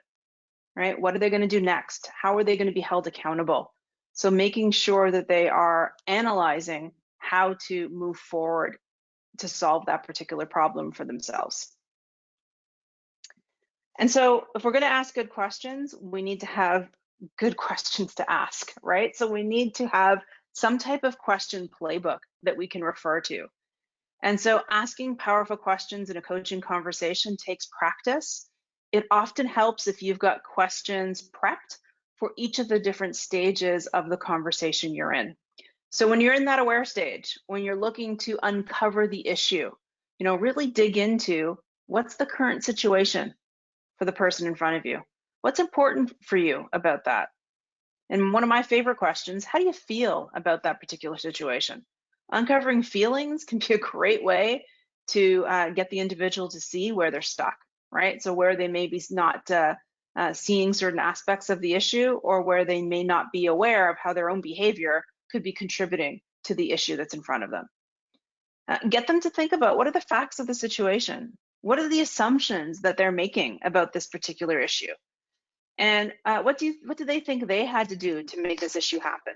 right? What are they going to do next? How are they going to be held accountable? So making sure that they are analyzing how to move forward to solve that particular problem for themselves. And so if we're going to ask good questions, we need to have good questions to ask, right? So we need to have some type of question playbook that we can refer to. And so asking powerful questions in a coaching conversation takes practice. It often helps if you've got questions prepped for each of the different stages of the conversation you're in. So when you're in that aware stage, when you're looking to uncover the issue, really dig into what's the current situation for the person in front of you. What's important for you about that? And one of my favorite questions, how do you feel about that particular situation? Uncovering feelings can be a great way to get the individual to see where they're stuck, right? So where they may be not seeing certain aspects of the issue, or where they may not be aware of how their own behavior could be contributing to the issue that's in front of them. Get them to think about, what are the facts of the situation? What are the assumptions that they're making about this particular issue? And what do they think they had to do to make this issue happen?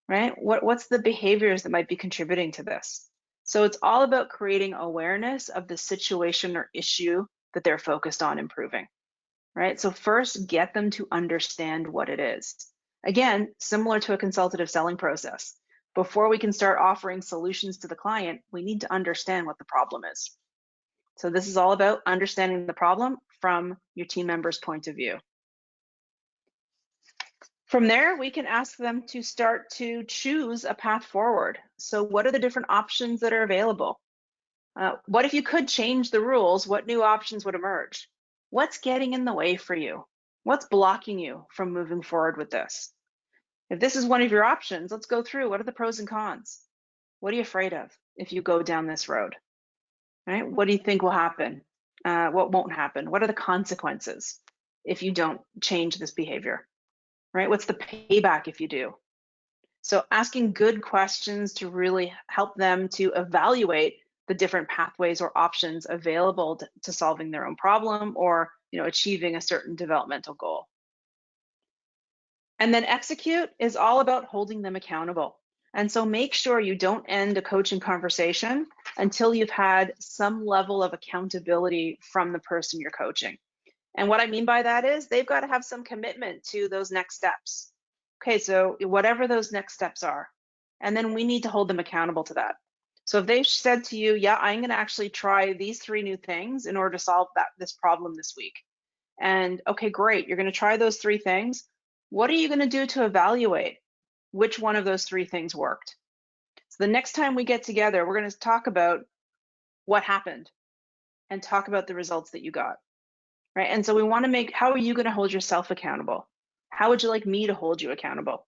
Right? What's the behaviors that might be contributing to this? So it's all about creating awareness of the situation or issue that they're focused on improving. Right? So first, get them to understand what it is. Again, similar to a consultative selling process. Before we can start offering solutions to the client, we need to understand what the problem is. So this is all about understanding the problem from your team member's point of view. From there, we can ask them to start to choose a path forward. So what are the different options that are available? What if you could change the rules? What new options would emerge? What's getting in the way for you? What's blocking you from moving forward with this? If this is one of your options, let's go through. What are the pros and cons? What are you afraid of if you go down this road? Right? What do you think will happen? What won't happen? What are the consequences if you don't change this behavior? Right? What's the payback if you do? So asking good questions to really help them to evaluate the different pathways or options available to solving their own problem or achieving a certain developmental goal. And then execute is all about holding them accountable. And so make sure you don't end a coaching conversation until you've had some level of accountability from the person you're coaching. And what I mean by that is they've got to have some commitment to those next steps. Okay, so whatever those next steps are, and then we need to hold them accountable to that. So if they've said to you, yeah, I'm going to actually try these 3 new things in order to solve this problem this week. And okay, great, you're going to try those 3 things. What are you going to do to evaluate which one of those 3 things worked? So the next time we get together, we're going to talk about what happened and talk about the results that you got. Right? And so we want to how are you going to hold yourself accountable? How would you like me to hold you accountable?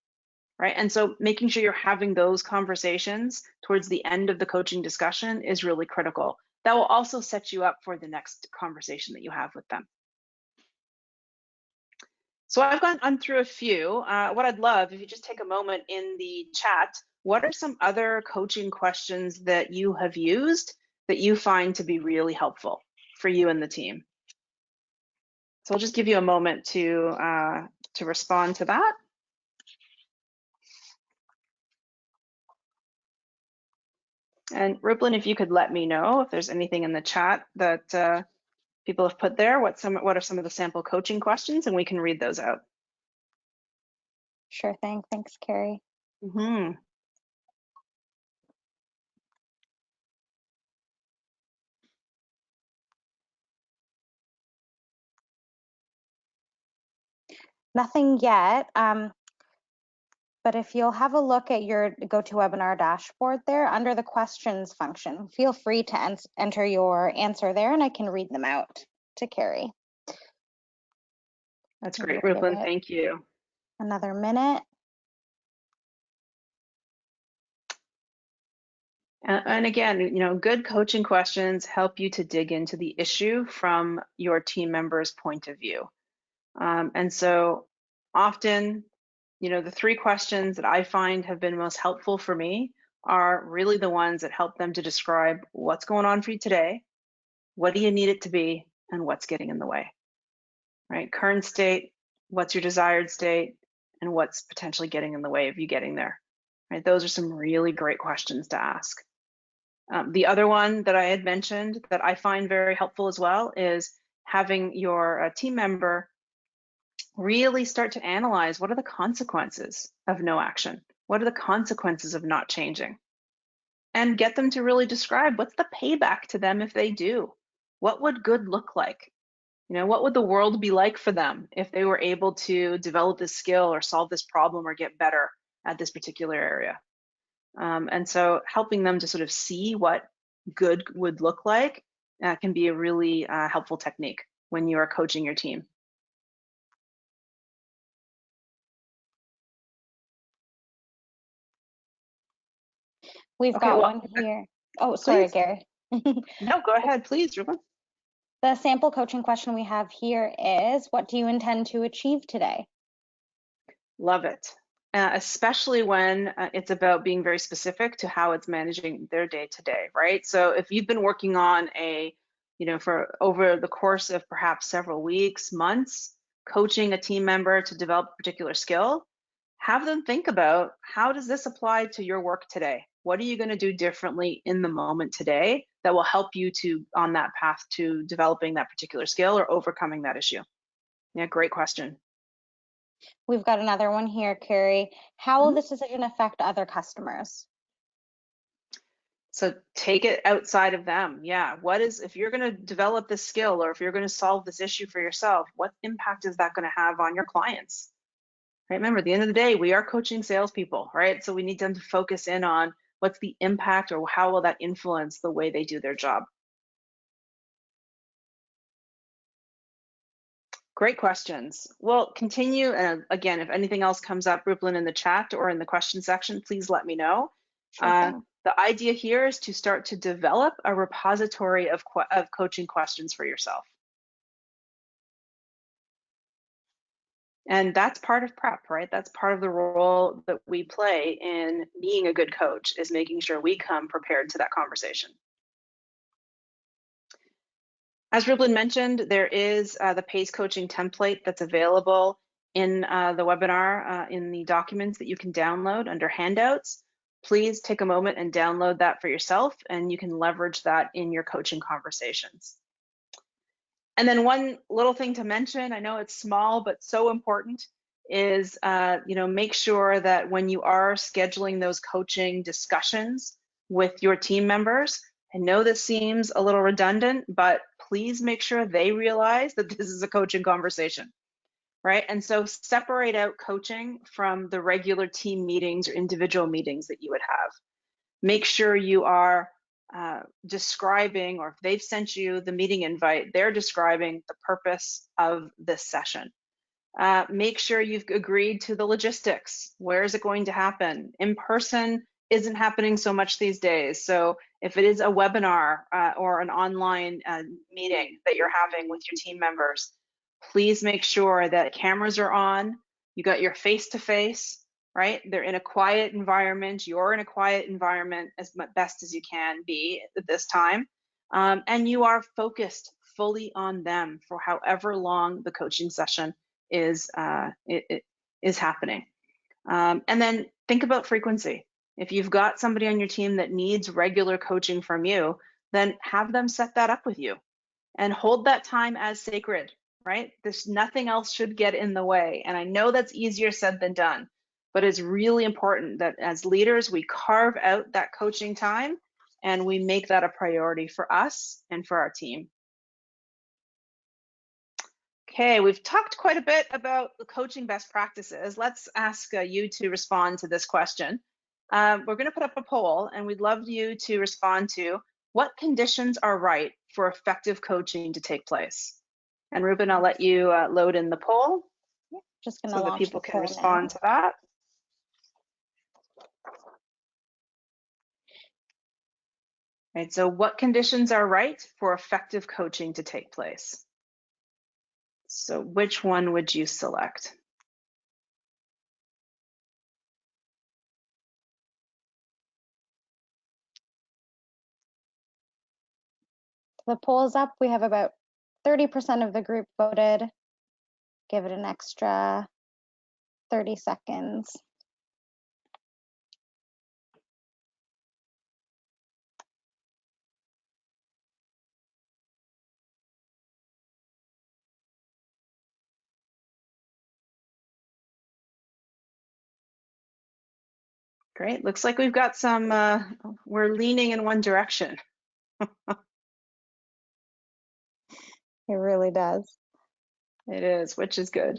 Right? And so making sure you're having those conversations towards the end of the coaching discussion is really critical. That will also set you up for the next conversation that you have with them. So I've gone through a few. What I'd love, if you just take a moment in the chat, what are some other coaching questions that you have used that you find to be really helpful for you and the team? So I'll just give you a moment to respond to that. And Rupalin, if you could let me know if there's anything in the chat that people have put there, what are some of the sample coaching questions, and we can read those out. Sure thing. Thanks, Carrie. Mm-hmm. Nothing yet. But if you'll have a look at your GoToWebinar dashboard there under the questions function, feel free to enter your answer there and I can read them out to Carrie. That's great, Rupalin. Thank you. Another minute. And again, good coaching questions help you to dig into the issue from your team member's point of view. And so often, the 3 questions that I find have been most helpful for me are really the ones that help them to describe what's going on for you today, what do you need it to be, and what's getting in the way, right? Current state, what's your desired state, and what's potentially getting in the way of you getting there, right? Those are some really great questions to ask. The other one that I had mentioned that I find very helpful as well is having your team member really start to analyze what are the consequences of no action? What are the consequences of not changing? And get them to really describe what's the payback to them if they do. What would good look like? What would the world be like for them if they were able to develop this skill or solve this problem or get better at this particular area? And so helping them to sort of see what good would look like can be a really helpful technique when you are coaching your team. We've got one here. Oh, sorry, Gary. No, go ahead, please, Rupalin. The sample coaching question we have here is, what do you intend to achieve today? Love it. Especially when it's about being very specific to how it's managing their day-to-day, right? So if you've been working on for over the course of perhaps several weeks, months, coaching a team member to develop a particular skill, have them think about, how does this apply to your work today? What are you going to do differently in the moment today that will help you on that path to developing that particular skill or overcoming that issue? Yeah, great question. We've got another one here, Carrie. How will this decision affect other customers? So take it outside of them. Yeah. If you're going to develop this skill or if you're going to solve this issue for yourself, what impact is that going to have on your clients? right? Remember, at the end of the day, we are coaching salespeople, right? So we need them to focus in on what's the impact or how will that influence the way they do their job. Great questions. We'll continue. And again, if anything else comes up, Rupalin, in the chat or in the question section, please let me know. Sure. The idea here is to start to develop a repository of coaching questions for yourself. And that's part of prep, right? That's part of the role that we play in being a good coach, is making sure we come prepared to that conversation. As Rupalin mentioned, there is the PACE coaching template that's available in the webinar, in the documents that you can download under handouts. Please take a moment and download that for yourself, and you can leverage that in your coaching conversations. And then one little thing to mention, I know it's small, but so important, is make sure that when you are scheduling those coaching discussions with your team members, I know this seems a little redundant, but please make sure they realize that this is a coaching conversation, right? And so separate out coaching from the regular team meetings or individual meetings that you would have. Make sure you are describing, or if they've sent you the meeting invite, they're describing the purpose of this session. Make sure you've agreed to the logistics. Where is it going to happen? In person isn't happening so much these days. So if it is a webinar or an online meeting that you're having with your team members, please make sure that cameras are on, you got your face-to-face, right? They're in a quiet environment, you're in a quiet environment as best as you can be at this time. And you are focused fully on them for however long the coaching session is happening. And then think about frequency. If you've got somebody on your team that needs regular coaching from you, then have them set that up with you and hold that time as sacred, right? There's nothing else should get in the way. And I know that's easier said than done, but it's really important that as leaders, we carve out that coaching time and we make that a priority for us and for our team. Okay, we've talked quite a bit about the coaching best practices. Let's ask you to respond to this question. We're going to put up a poll, and we'd love you to respond to what conditions are right for effective coaching to take place. And Ruben, I'll let you load in the poll. Just going so that people can respond to that. Right, so what conditions are right for effective coaching to take place? So which one would you select? The poll's up. We have about 30% of the group voted. Give it an extra 30 seconds. Great, looks like we've got some, we're leaning in one direction. It really does. It is, which is good.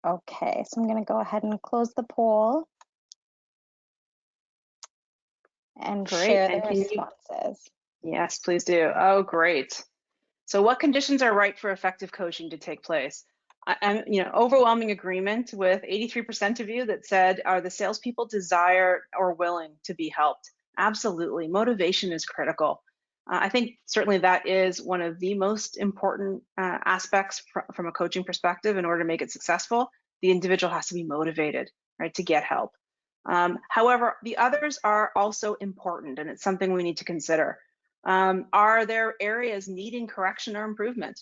Okay, so I'm going to go ahead and close the poll and share the responses. Yes, please do. Oh, great. So what conditions are right for effective coaching to take place? I'm, overwhelming agreement with 83% of you that said, are the salespeople desire or willing to be helped? Absolutely. Motivation is critical. I think certainly that is one of the most important aspects from a coaching perspective. In order to make it successful, the individual has to be motivated, right, to get help. However, the others are also important, and it's something we need to consider. Are there areas needing correction or improvement?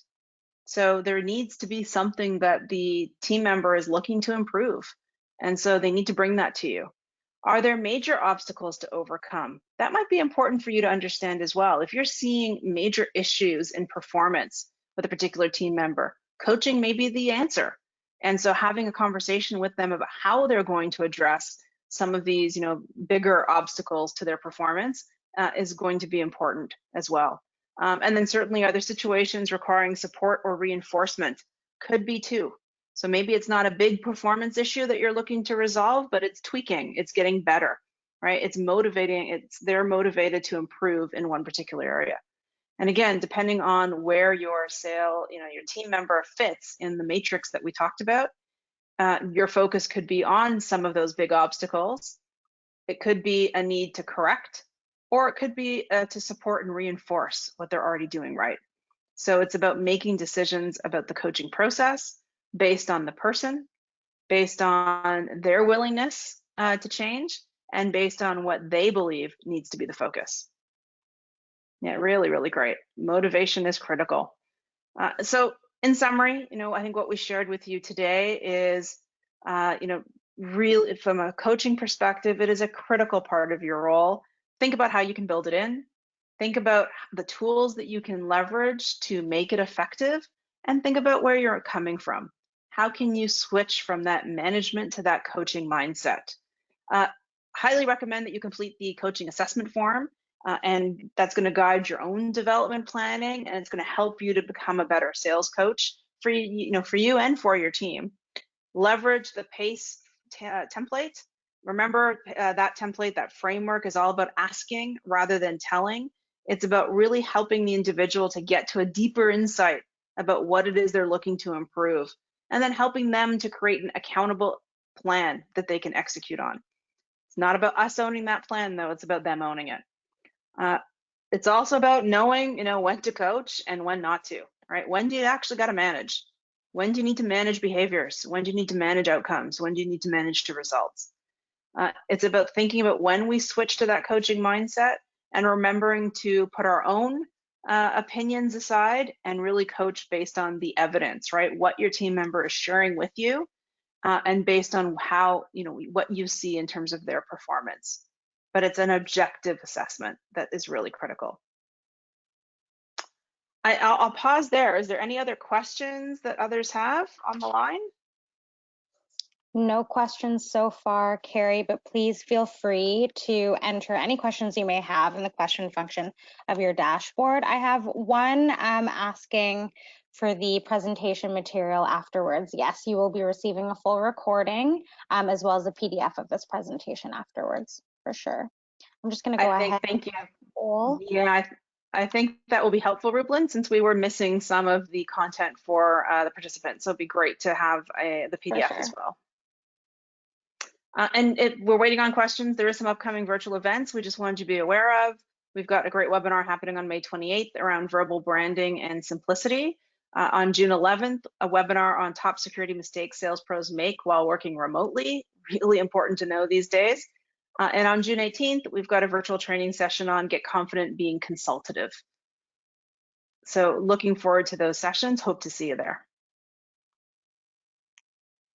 So there needs to be something that the team member is looking to improve, and so they need to bring that to you. Are there major obstacles to overcome? That might be important for you to understand as well. If you're seeing major issues in performance with a particular team member, coaching may be the answer. And so having a conversation with them about how they're going to address some of these, bigger obstacles to their performance is going to be important as well. And then certainly other situations requiring support or reinforcement could be too. So maybe it's not a big performance issue that you're looking to resolve, but it's tweaking, it's getting better, right? It's motivating, they're motivated to improve in one particular area. And again, depending on where your your team member fits in the matrix that we talked about, your focus could be on some of those big obstacles. It could be a need to correct, or it could be to support and reinforce what they're already doing right. So it's about making decisions about the coaching process based on the person, based on their willingness to change, and based on what they believe needs to be the focus. Yeah, really, really great. Motivation is critical. So in summary, I think what we shared with you today is, really from a coaching perspective, it is a critical part of your role. Think about how you can build it in. Think about the tools that you can leverage to make it effective, and think about where you're coming from. How can you switch from that management to that coaching mindset? Highly recommend that you complete the coaching assessment form, and that's going to guide your own development planning, and it's going to help you to become a better sales coach for you and for your team. Leverage the PACE template. Remember that template, that framework is all about asking rather than telling. It's about really helping the individual to get to a deeper insight about what it is they're looking to improve, and then helping them to create an accountable plan that they can execute on. It's not about us owning that plan, though. It's about them owning it. It's also about knowing, when to coach and when not to, right? When do you actually got to manage? When do you need to manage behaviors? When do you need to manage outcomes? When do you need to manage to results? It's about thinking about when we switch to that coaching mindset, and remembering to put our own opinions aside and really coach based on the evidence, right? What your team member is sharing with you, and based on how, what you see in terms of their performance. But it's an objective assessment that is really critical. I'll pause there. Is there any other questions that others have on the line? No questions so far, Carrie, but please feel free to enter any questions you may have in the question function of your dashboard. I have one asking for the presentation material afterwards. Yes, you will be receiving a full recording as well as a PDF of this presentation afterwards, for sure. I'm just going to go ahead. Thank you. Yeah, I think that will be helpful, Rupelin, since we were missing some of the content for the participants. So it'd be great to have the PDF as well. And we're waiting on questions. There is some upcoming virtual events we just wanted you to be aware of. We've got a great webinar happening on May 28th around verbal branding and simplicity. On June 11th, a webinar on top security mistakes sales pros make while working remotely. Really important to know these days. And on June 18th, we've got a virtual training session on Get Confident Being Consultative. So looking forward to those sessions. Hope to see you there.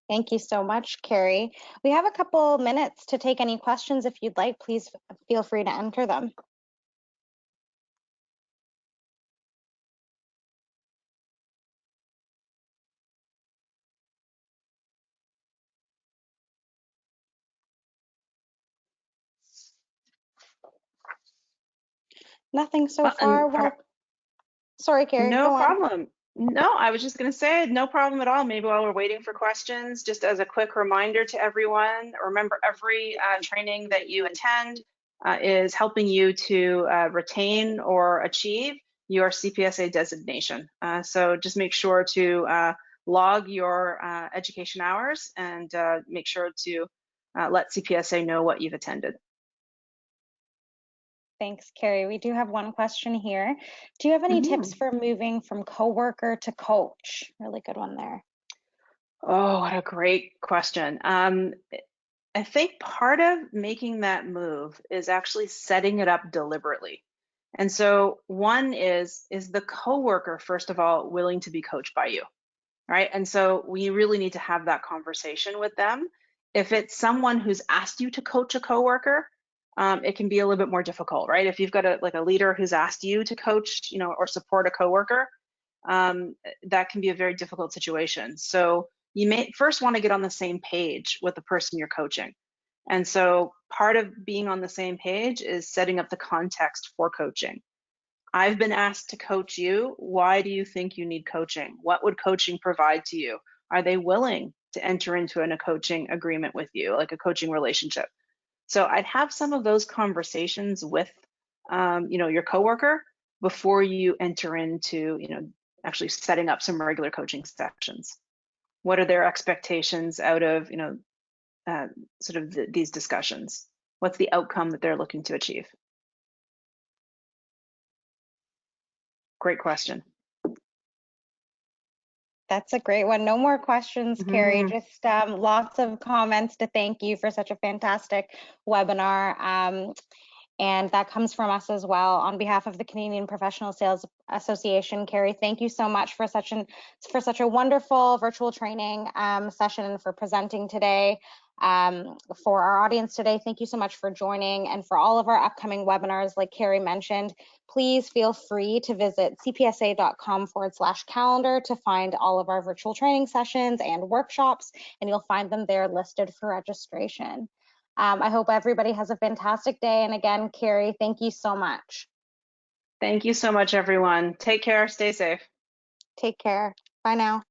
Thank you so much, Carrie. We have a couple minutes to take any questions. If you'd like, please feel free to enter them. Nothing so far. Well, sorry, Carrie. No problem. No, I was just going to say no problem at all. Maybe while we're waiting for questions, just as a quick reminder to everyone, remember every training that you attend is helping you to retain or achieve your CPSA designation. So just make sure to log your education hours and make sure to let CPSA know what you've attended. Thanks, Carrie. We do have one question here. Do you have any tips for moving from coworker to coach? Really good one there. Oh, what a great question. I think part of making that move is actually setting it up deliberately. And so one is the coworker, first of all, willing to be coached by you, right? And so we really need to have that conversation with them. If it's someone who's asked you to coach a coworker, it can be a little bit more difficult, right? If you've got a leader who's asked you to coach, or support a coworker, that can be a very difficult situation. So you may first want to get on the same page with the person you're coaching. And so part of being on the same page is setting up the context for coaching. I've been asked to coach you. Why do you think you need coaching? What would coaching provide to you? Are they willing to enter into a coaching agreement with you, like a coaching relationship? So I'd have some of those conversations with, your coworker before you enter into, actually setting up some regular coaching sessions. What are their expectations out of, sort of these discussions? What's the outcome that they're looking to achieve? Great question. That's a great one. No more questions, Carrie. Just lots of comments to thank you for such a fantastic webinar. And that comes from us as well. On behalf of the Canadian Professional Sales Association, Carrie, thank you so much for such a wonderful virtual training session and for presenting today. For our audience today, thank you so much for joining, and for all of our upcoming webinars, like Carrie mentioned, please feel free to visit cpsa.com/calendar to find all of our virtual training sessions and workshops, and you'll find them there listed for registration. I hope everybody has a fantastic day. And again, Carrie, thank you so much. Thank you so much, everyone. Take care. Stay safe. Take care. Bye now.